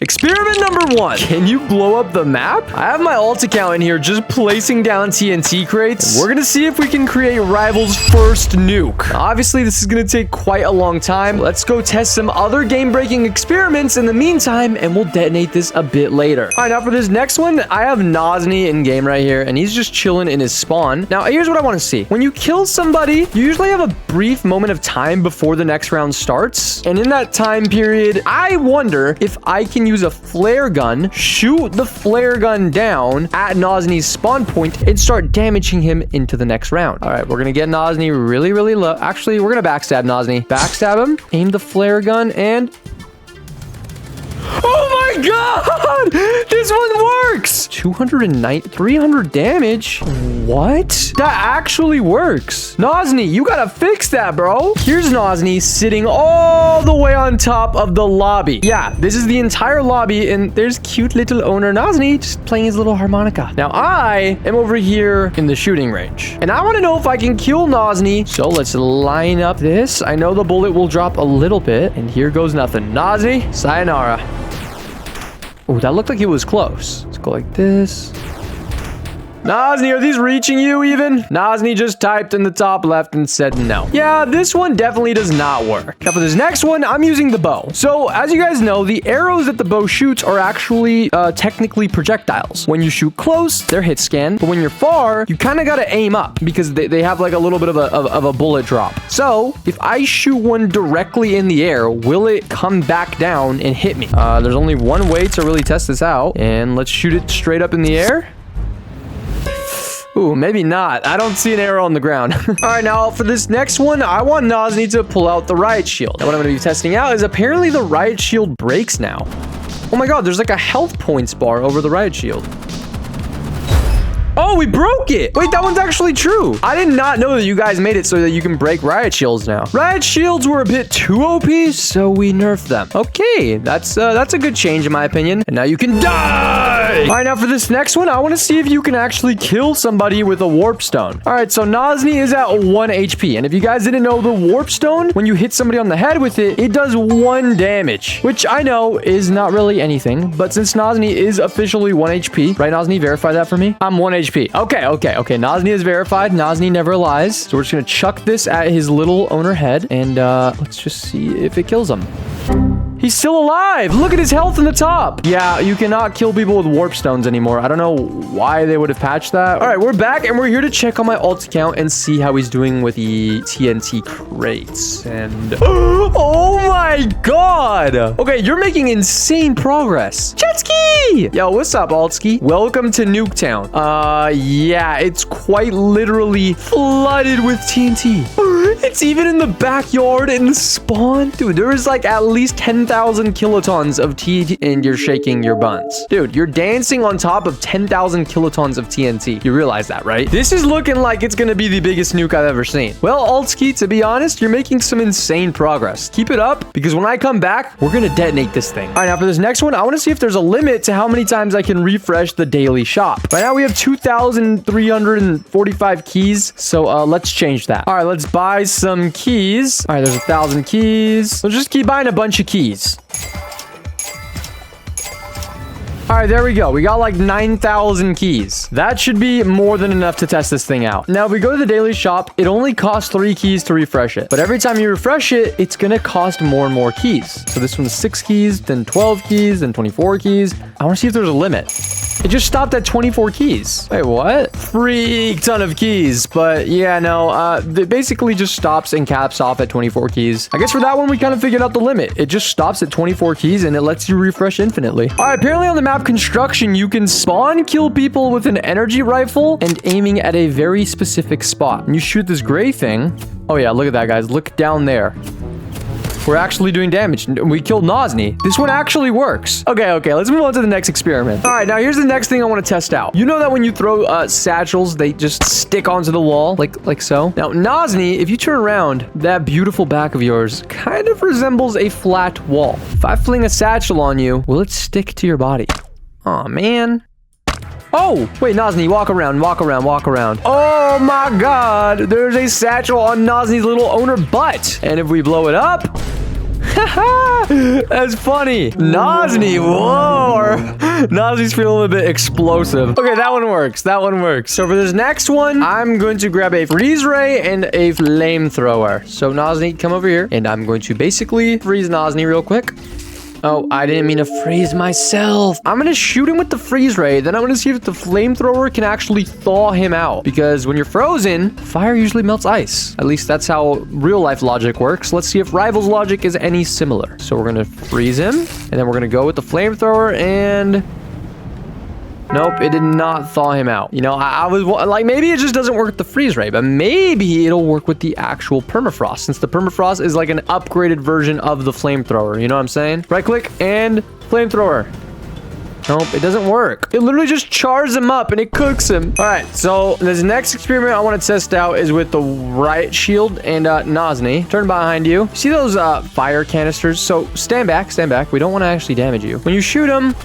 Experiment number 1. Can you blow up the map? I have my alt account in here just placing down TNT crates. We're gonna see if we can create Rival's first nuke. Obviously, this is gonna take quite a long time. Let's go test some other game-breaking experiments in the meantime, and we'll detonate this a bit later. All right, now for this next one, I have Nozni in game right here, and he's just chilling in his spawn. Now, here's what I want to see. When you kill somebody, you usually have a brief moment of time before the next round starts. And in that time period, I wonder if I can use a flare gun, shoot the flare gun down at Nozni's spawn point, and start damaging him into the next round. All right, we're gonna get Nozni really, really low. Actually, we're gonna backstab Nozni. Backstab him, aim the flare gun, and... Oh my god! This one works! 300 damage? What? That actually works. Nozni, you gotta fix that, bro. Here's Nozni sitting all the way on top of the lobby. Yeah, this is the entire lobby, and there's cute little owner Nozni just playing his little harmonica. Now, I am over here in the shooting range, and I want to know if I can kill Nozni. So let's line up this. I know the bullet will drop a little bit, and here goes nothing. Nozni, sayonara. Oh, that looked like it was close. Let's go like this. Nozni, are these reaching you even? Nozni just typed in the top left and said no. Yeah, this one definitely does not work. Now for this next one, I'm using the bow. So as you guys know, the arrows that the bow shoots are actually technically projectiles. When you shoot close, they're hit scan. But when you're far, you kind of got to aim up because they have like a little bit of a bullet drop. So if I shoot one directly in the air, will it come back down and hit me? There's only one way to really test this out. And let's shoot it straight up in the air. Ooh, maybe not. I don't see an arrow on the ground. All right, now for this next one, I want Nozni to pull out the riot shield. Now what I'm going to be testing out is apparently the riot shield breaks now. Oh my god, there's like a health points bar over the riot shield. Oh, we broke it. Wait, that one's actually true. I did not know that you guys made it so that you can break riot shields now. Riot shields were a bit too OP, so we nerfed them. Okay, that's a good change in my opinion. And now you can die. All right, now for this next one, I want to see if you can actually kill somebody with a warp stone. All right, so Nozni is at 1 HP. And if you guys didn't know, the warp stone, when you hit somebody on the head with it, it does 1 damage, which I know is not really anything. But since Nozni is officially 1 HP, right, Nozni, verify that for me. I'm 1 HP. Okay. Nozni is verified. Nozni never lies. So we're just going to chuck this at his little owner head. And let's just see if it kills him. He's still alive. Look at his health in the top. Yeah, you cannot kill people with warp stones anymore. I don't know why they would have patched that. All right, we're back and we're here to check on my alt account and see how he's doing with the TNT crates. And oh my god. Okay, you're making insane progress. Jetski! Yo, what's up, Altski? Welcome to Nuketown. Yeah, it's quite literally flooded with TNT. It's even in the backyard in the spawn. Dude, there is like at least 10,000 kilotons of TNT and you're shaking your buns. Dude, you're dancing on top of 10,000 kilotons of TNT. You realize that, right? This is looking like it's gonna be the biggest nuke I've ever seen. Well, Altski, to be honest, you're making some insane progress. Keep it up because when I come back, we're gonna detonate this thing. All right, now for this next one, I want to see if there's a limit to how many times I can refresh the daily shop. Right now we have 2,345 keys. So let's change that. All right, let's buy some keys. All right, there's 1,000 keys. Let's just keep buying a bunch of keys. All right, there we go. We got like 9,000 keys. That should be more than enough to test this thing out. Now, if we go to the daily shop, it only costs 3 keys to refresh it. But every time you refresh it, it's going to cost more and more keys. So this one's 6 keys, then 12 keys, then 24 keys. I want to see if there's a limit. It just stopped at 24 keys. Wait, what? Freak ton of keys. But yeah, no, it basically just stops and caps off at 24 keys. I guess for that one, we kind of figured out the limit. It just stops at 24 keys and it lets you refresh infinitely. All right, apparently on the map construction, you can spawn kill people with an energy rifle and aiming at a very specific spot. And you shoot this gray thing. Oh yeah, look at that, guys. Look down there. We're actually doing damage. We killed Nozni. This one actually works. Okay, let's move on to the next experiment. All right, now here's the next thing I want to test out. You know that when you throw satchels, they just stick onto the wall, like so? Now, Nozni, if you turn around, that beautiful back of yours kind of resembles a flat wall. If I fling a satchel on you, will it stick to your body? Aw, man. Oh, wait, Nozni, walk around. Oh my god, there's a satchel on Nozni's little owner butt. And if we blow it up, That's funny. Nozni, whoa. Nozi's feeling a bit explosive. Okay, that one works. That one works. So for this next one, I'm going to grab a freeze ray and a flamethrower. So Nozni, come over here. And I'm going to basically freeze Nozni real quick. Oh, I didn't mean to freeze myself. I'm going to shoot him with the freeze ray. Then I'm going to see if the flamethrower can actually thaw him out. Because when you're frozen, fire usually melts ice. At least that's how real life logic works. Let's see if Rival's logic is any similar. So we're going to freeze him. And then we're going to go with the flamethrower and... Nope, it did not thaw him out. You know, I was like, maybe it just doesn't work with the freeze ray, but maybe it'll work with the actual permafrost, since the permafrost is like an upgraded version of the flamethrower. You know what I'm saying? Right click and flamethrower. Nope, it doesn't work. It literally just chars him up and it cooks him. All right, so this next experiment I want to test out is with the riot shield and Nozni. Turn behind you. See those fire canisters? So stand back, stand back. We don't want to actually damage you. When you shoot them,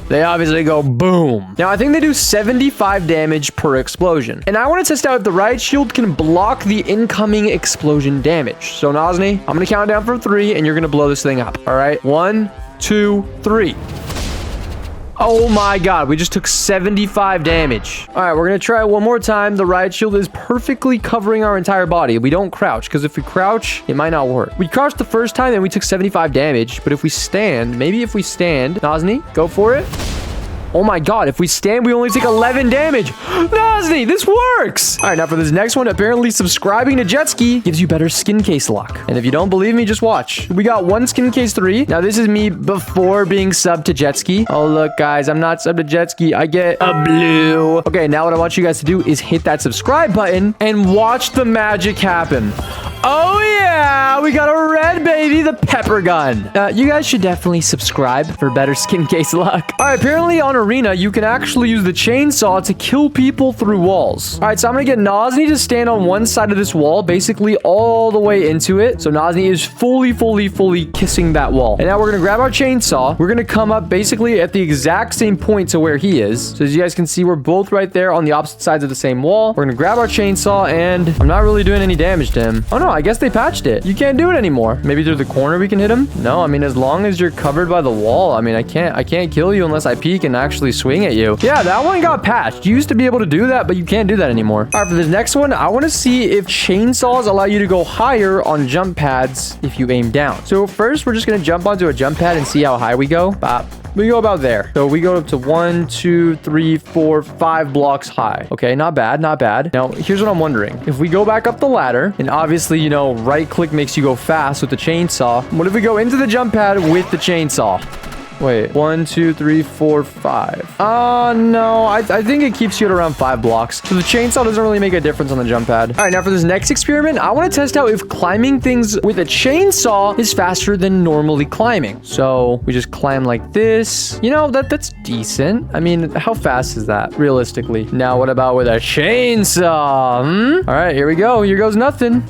they obviously go boom. Now, I think they do 75 damage per explosion. And I want to test out if the riot shield can block the incoming explosion damage. So, Nozni, I'm going to count down from 3, and you're going to blow this thing up. All right? 1, 2, 3. Oh my god, we just took 75 damage. All right, we're going to try it one more time. The riot shield is perfectly covering our entire body. We don't crouch, because if we crouch, it might not work. We crouched the first time and we took 75 damage, but if we stand, maybe if we stand, Nozni, go for it. Oh my god, if we stand, we only take 11 damage. Nozni, this works. All right, now for this next one, apparently subscribing to Jetski gives you better skin case luck. And if you don't believe me, just watch. We got 1 skin case 3. Now, this is me before being subbed to Jetski. Oh, look, guys, I'm not subbed to Jetski. I get a blue. Okay, now what I want you guys to do is hit that subscribe button and watch the magic happen. Oh, yeah, we got a red baby, the pepper gun. You guys should definitely subscribe for better skin case luck. All right, apparently on Arena, you can actually use the chainsaw to kill people through walls. All right, so I'm going to get Nozni to stand on one side of this wall, basically all the way into it. So Nozni is fully kissing that wall. And now we're going to grab our chainsaw. We're going to come up basically at the exact same point to where he is. So as you guys can see, we're both right there on the opposite sides of the same wall. We're going to grab our chainsaw, and I'm not really doing any damage to him. Oh, no. I guess they patched it. You can't do it anymore. Maybe through the corner we can hit him? No, I mean, as long as you're covered by the wall, I mean, I can't kill you unless I peek and actually swing at you. Yeah, that one got patched. You used to be able to do that, but you can't do that anymore. All right, for this next one, I want to see if chainsaws allow you to go higher on jump pads if you aim down. So first, we're just going to jump onto a jump pad and see how high we go. Bop. We go about there. So we go up to 1, 2, 3, 4, 5 blocks high. Okay, not bad, not bad. Now, here's what I'm wondering. If we go back up the ladder, and obviously, you know, right click makes you go fast with the chainsaw. What if we go into the jump pad with the chainsaw? Wait, 1, 2, 3, 4, 5. No, I think it keeps you at around 5 blocks. So the chainsaw doesn't really make a difference on the jump pad. All right, now for this next experiment, I want to test out if climbing things with a chainsaw is faster than normally climbing. So we just climb like this. You know, that's decent. I mean, how fast is that realistically? Now, what about with a chainsaw? All right, here we go. Here goes nothing.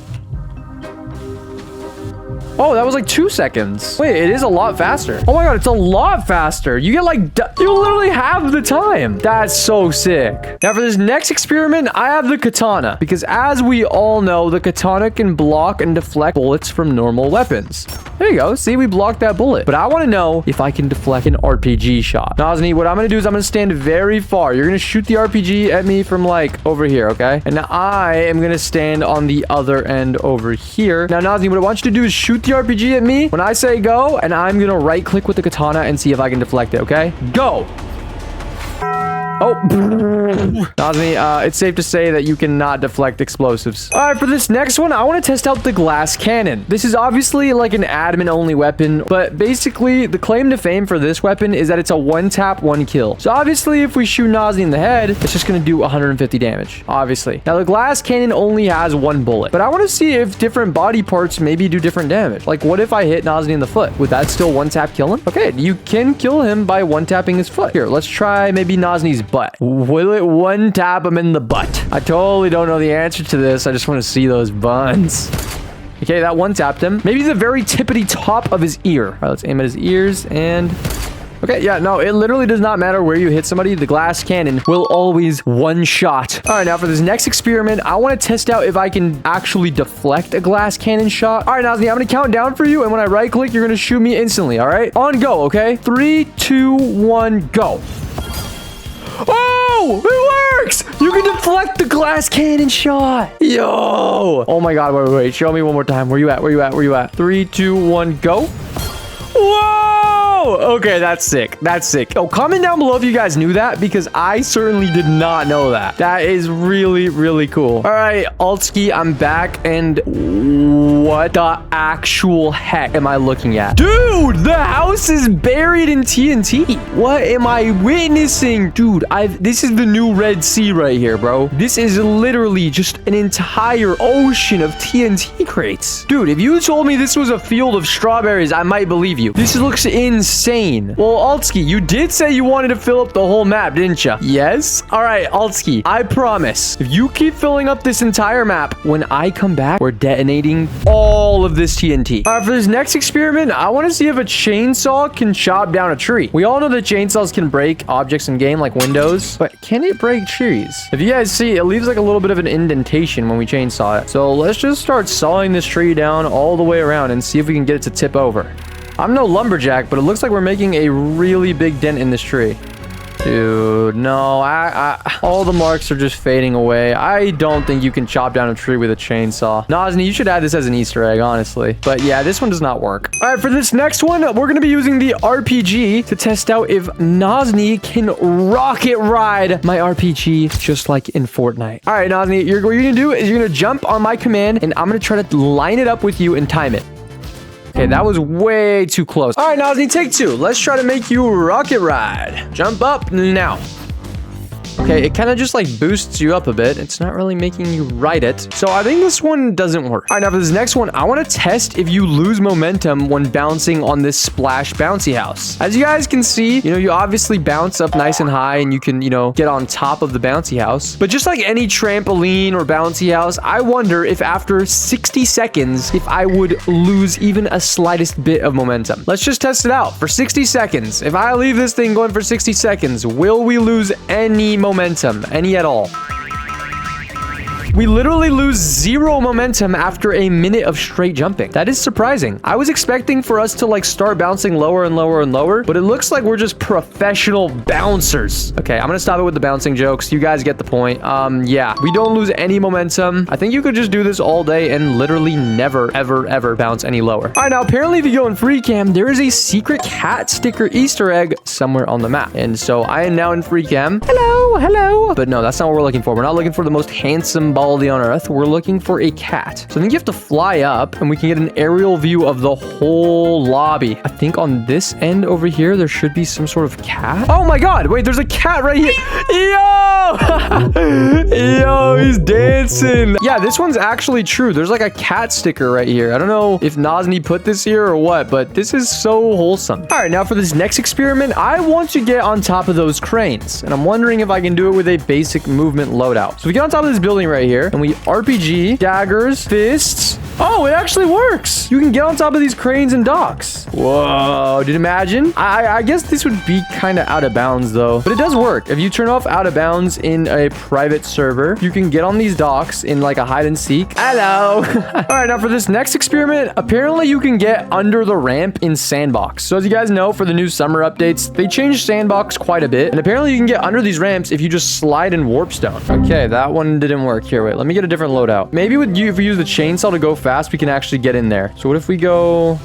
Oh, that was like 2 seconds. Wait, it is a lot faster. Oh my god, it's a lot faster. You get like, you literally have the time. That's so sick. Now for this next experiment, I have the katana. Because as we all know, the katana can block and deflect bullets from normal weapons. There you go. See, we blocked that bullet. But I want to know if I can deflect an RPG shot. Nozni, what I'm going to do is I'm going to stand very far. You're going to shoot the RPG at me from like over here, okay? And now I am going to stand on the other end over here. Now, Nozni, what I want you to do is shoot the RPG at me when I say go, and I'm going to right click with the katana and see if I can deflect it, okay? Go! Oh, Nozni, it's safe to say that you cannot deflect explosives. All right, for this next one, I want to test out the glass cannon. This is obviously like an admin-only weapon, but basically, the claim to fame for this weapon is that it's a one-tap, one-kill. So obviously, if we shoot Nozni in the head, it's just going to do 150 damage, obviously. Now, the glass cannon only has 1 bullet, but I want to see if different body parts maybe do different damage. Like, what if I hit Nozni in the foot? Would that still one-tap kill him? Okay, you can kill him by one-tapping his foot. Here, let's try maybe Nozni's butt. Will it one tap him in the butt? I totally don't know the answer to this. I just want to see those buns. Okay, that one tapped him. Maybe the very tippity top of his ear. All right, let's aim at his ears and... Okay, yeah, no, it literally does not matter where you hit somebody. The glass cannon will always one shot. All right, now for this next experiment, I want to test out if I can actually deflect a glass cannon shot. All right, Nazni, I'm going to count down for you, and when I right click, you're going to shoot me instantly, all right? On go, okay? 3, 2, 1, go. Oh, it works! You can deflect the glass cannon shot. Yo! Oh my God, wait. Show me one more time. Where you at? 3, 2, 1, go. Whoa! Okay, that's sick. Oh, comment down below if you guys knew that, because I certainly did not know that. That is really, really cool. All right, Altski, I'm back, and what the actual heck am I looking at? Dude, the house is buried in TNT. What am I witnessing? Dude, this is the new Red Sea right here, bro. This is literally just an entire ocean of TNT crates. Dude, if you told me this was a field of strawberries, I might believe you. This looks insane. Well, Altski, you did say you wanted to fill up the whole map, didn't you? Yes? All right, Altski, I promise, if you keep filling up this entire map, when I come back, we're detonating all of this TNT. All right, for this next experiment, I want to see if a chainsaw can chop down a tree. We all know that chainsaws can break objects in game, like windows, but can it break trees? If you guys see, it leaves like a little bit of an indentation when we chainsaw it. So let's just start sawing this tree down all the way around and see if we can get it to tip over. I'm no lumberjack, but it looks like we're making a really big dent in this tree. Dude, no, all the marks are just fading away. I don't think you can chop down a tree with a chainsaw. Nazni, you should add this as an Easter egg, honestly. But yeah, this one does not work. All right, for this next one, we're going to be using the RPG to test out if Nazni can rocket ride my RPG just like in Fortnite. All right, Nazni, what you're going to do is you're going to jump on my command, and I'm going to try to line it up with you and time it. Okay, that was way too close. All right, Nazni, take 2. Let's try to make you rocket ride. Jump up now. Okay, it kind of just like boosts you up a bit. It's not really making you ride it. So I think this one doesn't work. All right, now for this next one, I want to test if you lose momentum when bouncing on this splash bouncy house. As you guys can see, you obviously bounce up nice and high and you can, get on top of the bouncy house. But just like any trampoline or bouncy house, I wonder if after 60 seconds, if I would lose even a slightest bit of momentum. Let's just test it out for 60 seconds. If I leave this thing going for 60 seconds, will we lose any momentum, any at all? We literally lose 0 momentum after a minute of straight jumping. That is surprising. I was expecting for us to like start bouncing lower and lower and lower, but it looks like we're just professional bouncers. Okay, I'm gonna stop it with the bouncing jokes. You guys get the point. Yeah, we don't lose any momentum. I think you could just do this all day and literally never, ever, ever bounce any lower. All right, now apparently if you go in free cam, there is a secret cat sticker Easter egg somewhere on the map. And so I am now in free cam. Hello. But no, that's not what we're looking for. We're not looking for the most handsome baldy on earth. We're looking for a cat. So I think you have to fly up and we can get an aerial view of the whole lobby. I think on this end over here, there should be some sort of cat. Oh my God. Wait, there's a cat right here. Yo! Yo, he's dancing. Yeah, this one's actually true. There's like a cat sticker right here. I don't know if Nazni put this here or what, but this is so wholesome. All right, now for this next experiment, I want to get on top of those cranes. And I'm wondering if I can do it with a basic movement loadout. So we get on top of this building right here and we RPG, daggers, fists. Oh, it actually works. You can get on top of these cranes and docks. Whoa, did you imagine? I guess this would be kind of out of bounds though, but it does work. If you turn off out of bounds in a private server, you can get on these docks in like a hide and seek. Hello. All right, now for this next experiment, apparently you can get under the ramp in Sandbox. So as you guys know, for the new summer updates, they changed Sandbox quite a bit. And apparently you can get under these ramps if you just slide in warpstone. Okay, that one didn't work. Here, wait, let me get a different loadout. Maybe with you, if we use the chainsaw to go fast, we can actually get in there. So what if we go...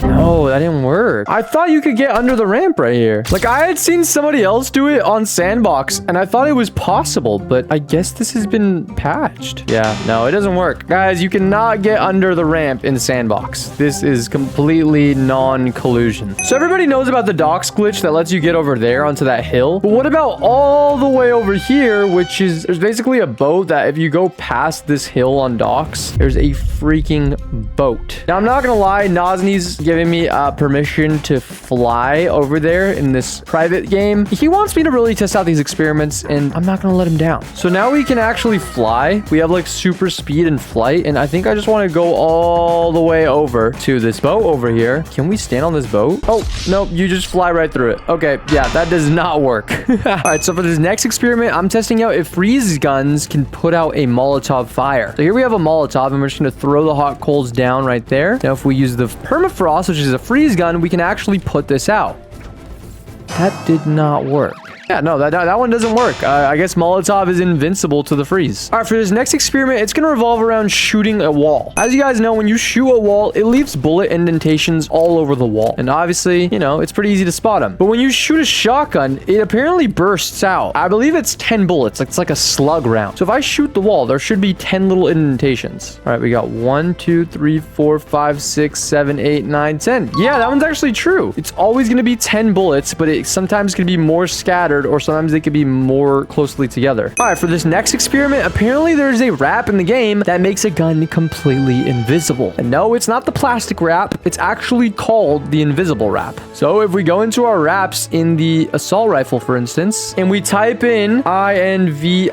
No, that didn't work. I thought you could get under the ramp right here. Like, I had seen somebody else do it on Sandbox, and I thought it was possible, but I guess this has been patched. Yeah, no, it doesn't work. Guys, you cannot get under the ramp in Sandbox. This is completely non-collusion. So everybody knows about the docks glitch that lets you get over there onto that hill. But what about all the way over here, which is, there's basically a boat that if you go past this hill on docks, there's a freaking boat. Now, I'm not gonna lie, Nazni's giving me me permission to fly over there in this private game. He wants me to really test out these experiments, and I'm not gonna let him down. So now we can actually fly. We have like super speed and flight, and I think I just want to go all the way over to this boat over here. Can we stand on this boat? Oh, no, you just fly right through it. Okay, yeah, that does not work. All right, so for this next experiment, I'm testing out if freeze guns can put out a Molotov fire. So here we have a Molotov, and we're just gonna throw the hot coals down right there. Now, if we use the permafrost, which is a freeze gun, we can actually put this out. That did not work. Yeah, no, that one doesn't work. I guess Molotov is invincible to the freeze. All right, for this next experiment, it's going to revolve around shooting a wall. As you guys know, when you shoot a wall, it leaves bullet indentations all over the wall. And obviously, you know, it's pretty easy to spot them. But when you shoot a shotgun, it apparently bursts out. I believe it's 10 bullets. It's like a slug round. So if I shoot the wall, there should be 10 little indentations. All right, we got 1, 2, 3, 4, 5, 6, 7, 8, 9, 10. Yeah, that one's actually true. It's always going to be 10 bullets, but it sometimes can be more scattered, or sometimes they could be more closely together. All right, for this next experiment, apparently there's a wrap in the game that makes a gun completely invisible. And no, it's not the plastic wrap. It's actually called the invisible wrap. So if we go into our wraps in the assault rifle, for instance, and we type in invisible,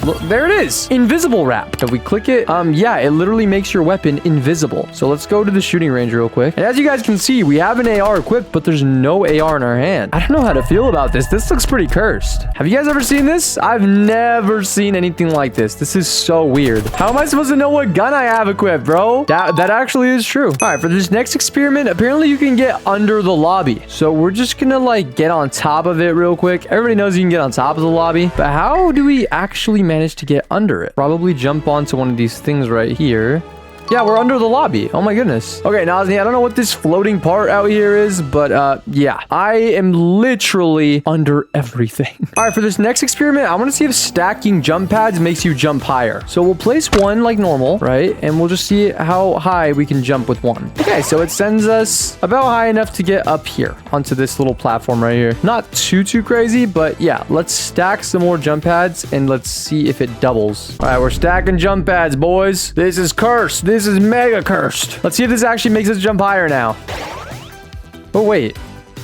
look, there it is, invisible wrap. If we click it, yeah, it literally makes your weapon invisible. So let's go to the shooting range real quick. And as you guys can see, we have an AR equipped, but there's no AR in our hand. I don't know how to feel about this. This looks pretty cursed. Have you guys ever seen this? I've never seen anything like this. This is so weird. How am I supposed to know what gun I have equipped, bro? That actually is true. All right, for this next experiment, apparently you can get under the lobby. So we're just gonna like get on top of it real quick. Everybody knows you can get on top of the lobby, but how do we actually manage to get under it? Probably jump onto one of these things right here. Yeah, we're under the lobby. Oh my goodness. Okay, Nazni, I don't know what this floating part out here is, but yeah, I am literally under everything. All right, for this next experiment, I want to see if stacking jump pads makes you jump higher. So we'll place one like normal, right? And we'll just see how high we can jump with one. Okay, so it sends us about high enough to get up here onto this little platform right here. Not too crazy, but yeah, let's stack some more jump pads and let's see if it doubles. All right, we're stacking jump pads, boys. This is cursed. This is mega cursed. Let's see if this actually makes us jump higher now. Oh, wait.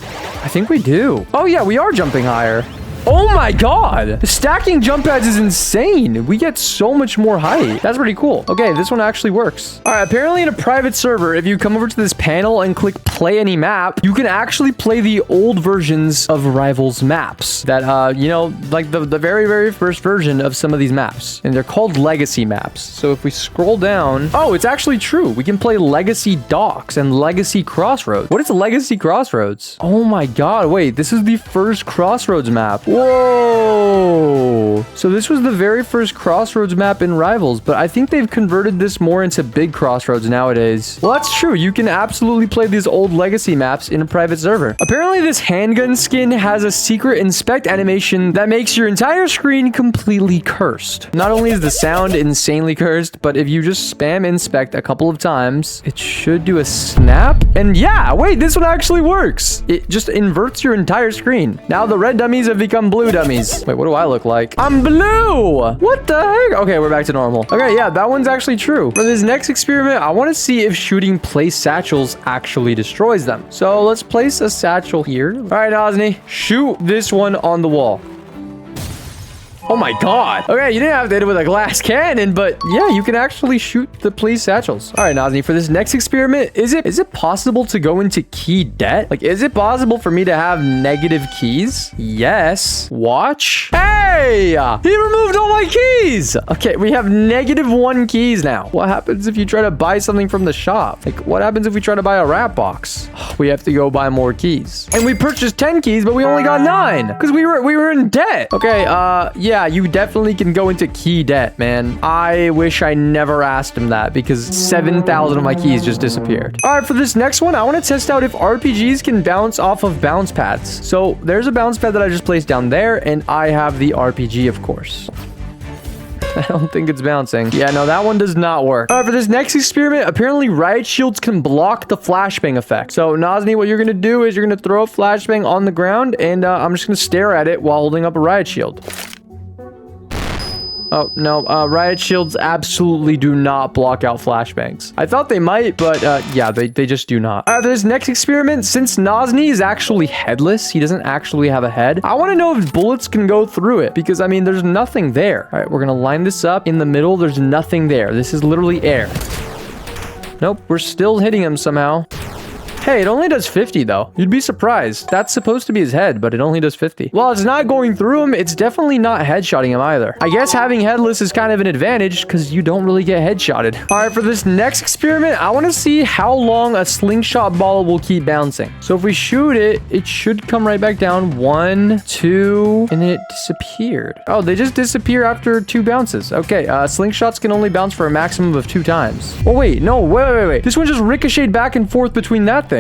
I think we do. Oh, yeah, we are jumping higher. Oh my god! Stacking jump pads is insane. We get so much more height. That's pretty cool. Okay, this one actually works. All right, apparently in a private server, if you come over to this panel and click play any map, you can actually play the old versions of Rivals maps that, you know, like the very first version of some of these maps. And they're called legacy maps. So if we scroll down, oh, it's actually true. We can play Legacy Docks and Legacy Crossroads. What is Legacy Crossroads? Oh my god, wait, this is the first Crossroads map. Whoa! So this was the very first Crossroads map in Rivals, but I think they've converted this more into big Crossroads nowadays. Well, that's true. You can absolutely play these old legacy maps in a private server. Apparently, this handgun skin has a secret inspect animation that makes your entire screen completely cursed. Not only is the sound insanely cursed, but if you just spam inspect a couple of times, it should do a snap. And yeah, wait, this one actually works. It just inverts your entire screen. Now the red dummies have become blue dummies. Wait, what do I look like? I'm blue! What the heck? Okay, we're back to normal. Okay, yeah, that one's actually true. For this next experiment, I want to see if shooting place satchels actually destroys them. So let's place a satchel here. All right, Osni, shoot this one on the wall. Oh my god. Okay, you didn't have to hit it with a glass cannon, but yeah, you can actually shoot the police satchels. All right, Nazni, for this next experiment, is it possible to go into key debt? Like, is it possible for me to have negative keys? Yes. Watch. Hey, he removed all my keys. Okay, we have -1 keys now. What happens if you try to buy something from the shop? Like, what happens if we try to buy a wrap box? We have to go buy more keys. And we purchased 10 keys, but we only got 9 because we were in debt. Okay, yeah, you definitely can go into key debt, man. I wish I never asked him that because 7,000 of my keys just disappeared. All right, for this next one, I want to test out if RPGs can bounce off of bounce pads. So there's a bounce pad that I just placed down there, and I have the RPG, of course. I don't think it's bouncing. Yeah, no, that one does not work. All right, for this next experiment, apparently riot shields can block the flashbang effect. So, Nazni, what you're going to do is you're going to throw a flashbang on the ground, and I'm just going to stare at it while holding up a riot shield. Oh, no. Riot shields absolutely do not block out flashbangs. I thought they might, but yeah, they just do not. All right, for this next experiment, since Nozni is actually headless, he doesn't actually have a head. I want to know if bullets can go through it because, I mean, there's nothing there. All right, we're going to line this up in the middle. There's nothing there. This is literally air. Nope, we're still hitting him somehow. Hey, it only does 50 though. You'd be surprised. That's supposed to be his head, but it only does 50. Well, it's not going through him. It's definitely not headshotting him either. I guess having headless is kind of an advantage because you don't really get headshotted. All right, for this next experiment, I want to see how long a slingshot ball will keep bouncing. So if we shoot it, it should come right back down. 1, 2, and then it disappeared. Oh, they just disappear after 2 bounces. Okay, slingshots can only bounce for a maximum of 2 times. Oh, wait, no, wait. This one just ricocheted back and forth between that thing.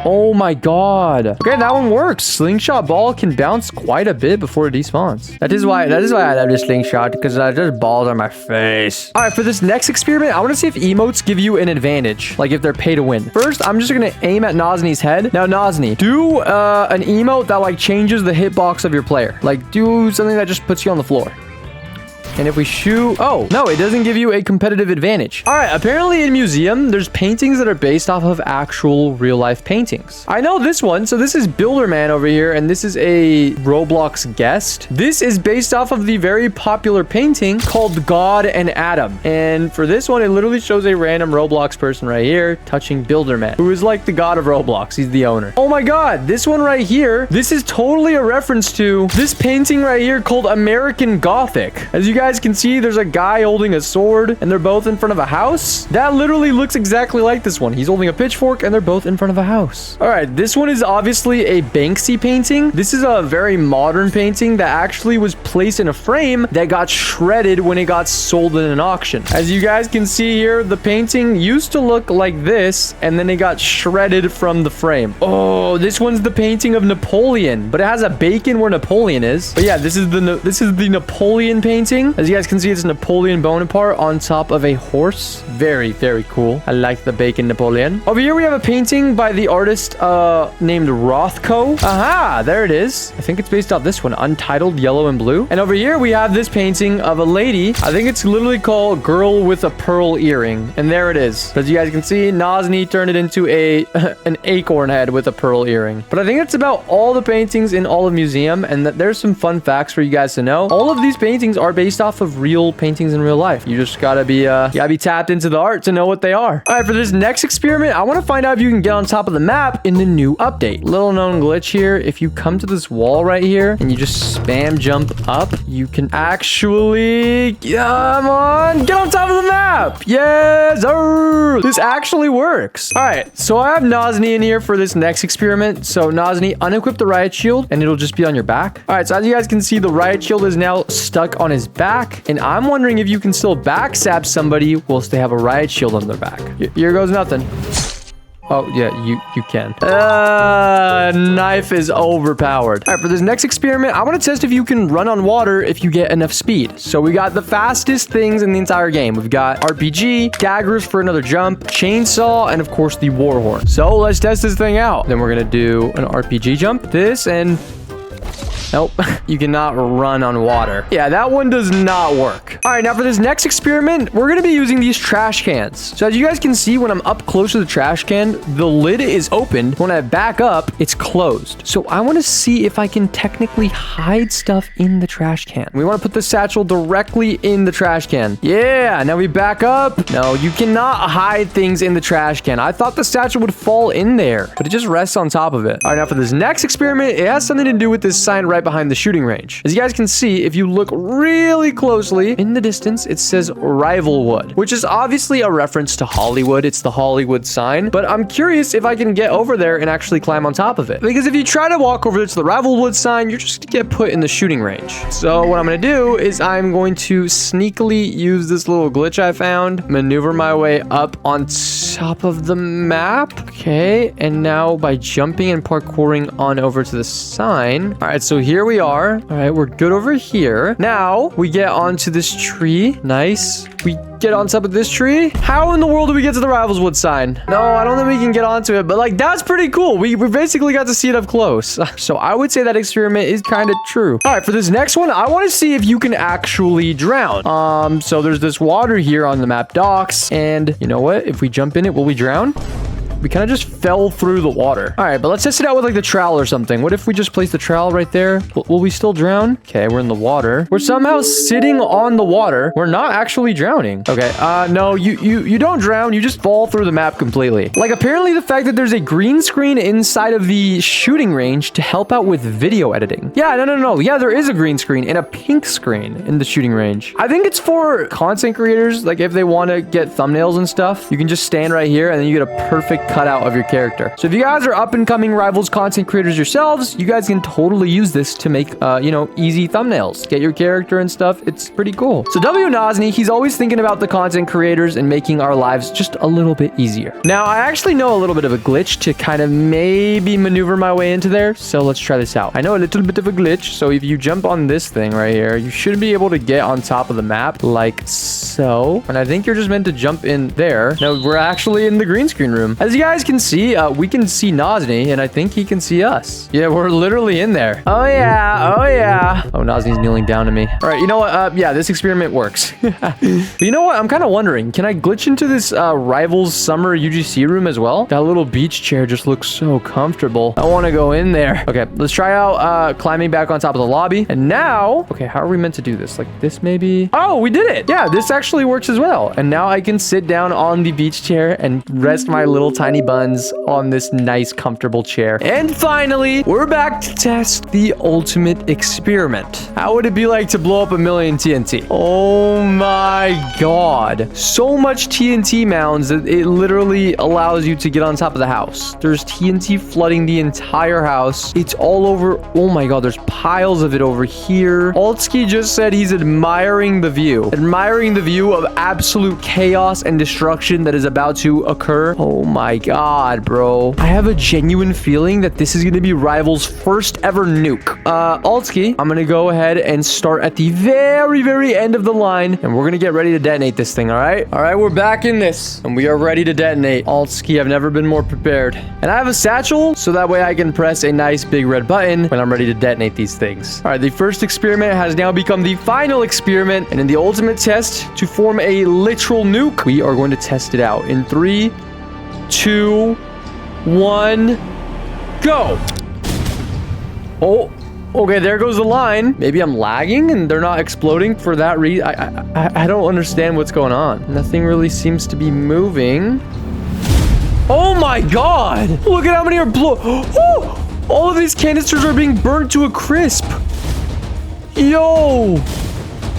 Oh my god. Okay, that one works. Slingshot ball can bounce quite a bit before it despawns. That is why I love this slingshot, because there's balls on my face. All right, for this next experiment, I want to see if emotes give you an advantage, like if they're pay to win. First, I'm just gonna aim at Nozni's head. Now, Nozni, do an emote that like changes the hitbox of your player. Like do something that just puts you on the floor. And if we shoot... Oh, no, it doesn't give you a competitive advantage. All right, apparently in Museum, there's paintings that are based off of actual real-life paintings. I know this one. So this is Builderman over here, and this is a Roblox guest. This is based off of the very popular painting called God and Adam. And for this one, it literally shows a random Roblox person right here touching Builderman, who is like the god of Roblox. He's the owner. Oh my god, this one right here, this is totally a reference to this painting right here called American Gothic. As you guys can see, there's a guy holding a sword and they're both in front of a house. That literally looks exactly like this one. He's holding a pitchfork and they're both in front of a house. All right, this one is obviously a Banksy painting. This is a very modern painting that actually was placed in a frame that got shredded when it got sold in an auction. As you guys can see here, the painting used to look like this and then it got shredded from the frame. Oh, this one's the painting of Napoleon, but it has a bacon where Napoleon is. But yeah, this is the Napoleon painting. As you guys can see, it's Napoleon Bonaparte on top of a horse. Very, very cool. I like the bacon Napoleon. Over here, we have a painting by the artist named Rothko. Aha, there it is. I think it's based off this one, Untitled Yellow and Blue. And over here, we have this painting of a lady. I think it's literally called Girl with a Pearl Earring. And there it is. As you guys can see, Nozni turned it into an acorn head with a pearl earring. But I think it's about all the paintings in all of Museum, and that there's some fun facts for you guys to know. All of these paintings are based off of real paintings in real life. You just gotta be tapped into the art to know what they are. All right, for this next experiment, I want to find out if you can get on top of the map in the new update. Little known glitch here. If you come to this wall right here and you just spam jump up, you can actually, come on, get on top of the map. Yes, sir. This actually works. All right, so I have Nozni in here for this next experiment. So Nozni, unequip the riot shield and it'll just be on your back. All right, so as you guys can see, the riot shield is now stuck on his back, and I'm wondering if you can still backstab somebody whilst they have a riot shield on their back. Here goes nothing. Oh, yeah, you can. Knife is overpowered. All right, for this next experiment, I want to test if you can run on water if you get enough speed. So we got the fastest things in the entire game. We've got RPG, daggers for another jump, chainsaw, and of course the war horn. So let's test this thing out. Then we're going to do an RPG jump, this, and... Nope, you cannot run on water. Yeah, that one does not work. All right, now for this next experiment, we're going to be using these trash cans. So as you guys can see, when I'm up close to the trash can, the lid is opened. When I back up, it's closed. So I want to see if I can technically hide stuff in the trash can. We want to put the satchel directly in the trash can. Yeah, now we back up. No, you cannot hide things in the trash can. I thought the satchel would fall in there, but it just rests on top of it. All right, now for this next experiment, it has something to do with this sign right behind the shooting range. As you guys can see, if you look really closely in the distance, it says Rivalwood, which is obviously a reference to Hollywood. It's the Hollywood sign, but I'm curious if I can get over there and actually climb on top of it. Because if you try to walk over to the Rivalwood sign, you're just gonna get put in the shooting range. So what I'm gonna do is I'm going to sneakily use this little glitch I found, maneuver my way up on top of the map. Okay, and now by jumping and parkouring on over to the sign. All right, so here we are. All right, we're good over here. Now we get onto this tree. Nice. We get on top of this tree. How in the world do we get to the Rivals Wood sign? No, I don't think we can get onto it, but like that's pretty cool. We basically got to see it up close. So I would say that experiment is kind of true. All right, for this next one, I want to see if you can actually drown. So there's this water here on the map docks, and you know what? If we jump in it, will we drown? We kind of just fell through the water. All right, but let's test it out with like the trowel or something. What if we just place the trowel right there? Will we still drown? Okay, we're in the water. We're somehow sitting on the water. We're not actually drowning. Okay, no, you don't drown. You just fall through the map completely. Like apparently the fact that there's a green screen inside of the shooting range to help out with video editing. Yeah, no. Yeah, there is a green screen and a pink screen in the shooting range. I think it's for content creators. Like if they want to get thumbnails and stuff, you can just stand right here and then you get a perfect cutout of your character. So if you guys are up and coming Rivals content creators yourselves, you guys can totally use this to make, easy thumbnails. Get your character and stuff. It's pretty cool. So W Nosny, he's always thinking about the content creators and making our lives just a little bit easier. Now, I actually know a little bit of a glitch to kind of maybe maneuver my way into there. So let's try this out. I know a little bit of a glitch. So if you jump on this thing right here, you should be able to get on top of the map like so. And I think you're just meant to jump in there. No, we're actually in the green screen room. As you guys can see, we can see Nosny, and I think he can see us. Yeah, we're literally in there. Oh, yeah. Oh, Nosny's kneeling down to me. All right, you know what? Yeah, this experiment works. But you know what? I'm kind of wondering, can I glitch into this Rivals Summer UGC room as well? That little beach chair just looks so comfortable. I want to go in there. Okay, let's try out climbing back on top of the lobby. And now, okay, how are we meant to do this? Like this maybe? Oh, we did it. Yeah, this actually works as well. And now I can sit down on the beach chair and rest my little tiny buns on this nice comfortable chair. And finally, we're back to test the ultimate experiment. How would it be like to blow up 1,000,000 TNT? Oh my god. So much TNT mounds that it literally allows you to get on top of the house. There's TNT flooding the entire house. It's all over. Oh my god, there's piles of it over here. Altski just said he's admiring the view. Admiring the view of absolute chaos and destruction that is about to occur. Oh my god, bro. I have a genuine feeling that this is going to be Rivals' first ever nuke. Altski, I'm going to go ahead and start at the very, very end of the line, and we're going to get ready to detonate this thing, all right? All right, we're back in this, and we are ready to detonate. Altski, I've never been more prepared. And I have a satchel, so that way I can press a nice big red button when I'm ready to detonate these things. All right, the first experiment has now become the final experiment, and in the ultimate test to form a literal nuke, we are going to test it out in 3, 2, 1, go. Oh, okay, there goes the line. Maybe I'm lagging and they're not exploding for that reason. I don't understand what's going on. Nothing really seems to be moving. Oh my god! Look at how many are Oh, all of these canisters are being burnt to a crisp. Yo!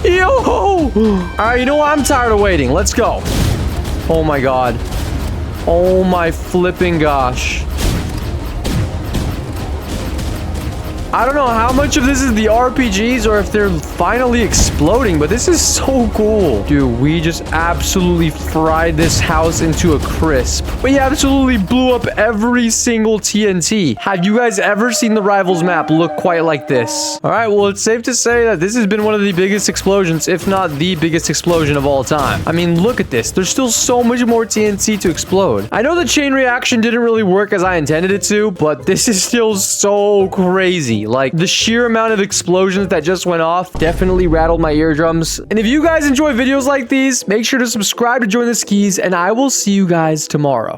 All right, you know what? I'm tired of waiting. Let's go. Oh my god. Oh my flipping gosh. I don't know how much of this is the RPGs or if they're finally exploding, but this is so cool. Dude, we just absolutely fried this house into a crisp. We absolutely blew up every single TNT. Have you guys ever seen the Rivals map look quite like this? All right, well, it's safe to say that this has been one of the biggest explosions, if not the biggest explosion of all time. I mean, look at this. There's still so much more TNT to explode. I know the chain reaction didn't really work as I intended it to, but this is still so crazy. Like, the sheer amount of explosions that just went off definitely rattled my eardrums. And if you guys enjoy videos like these, make sure to subscribe to join the skis, and I will see you guys tomorrow.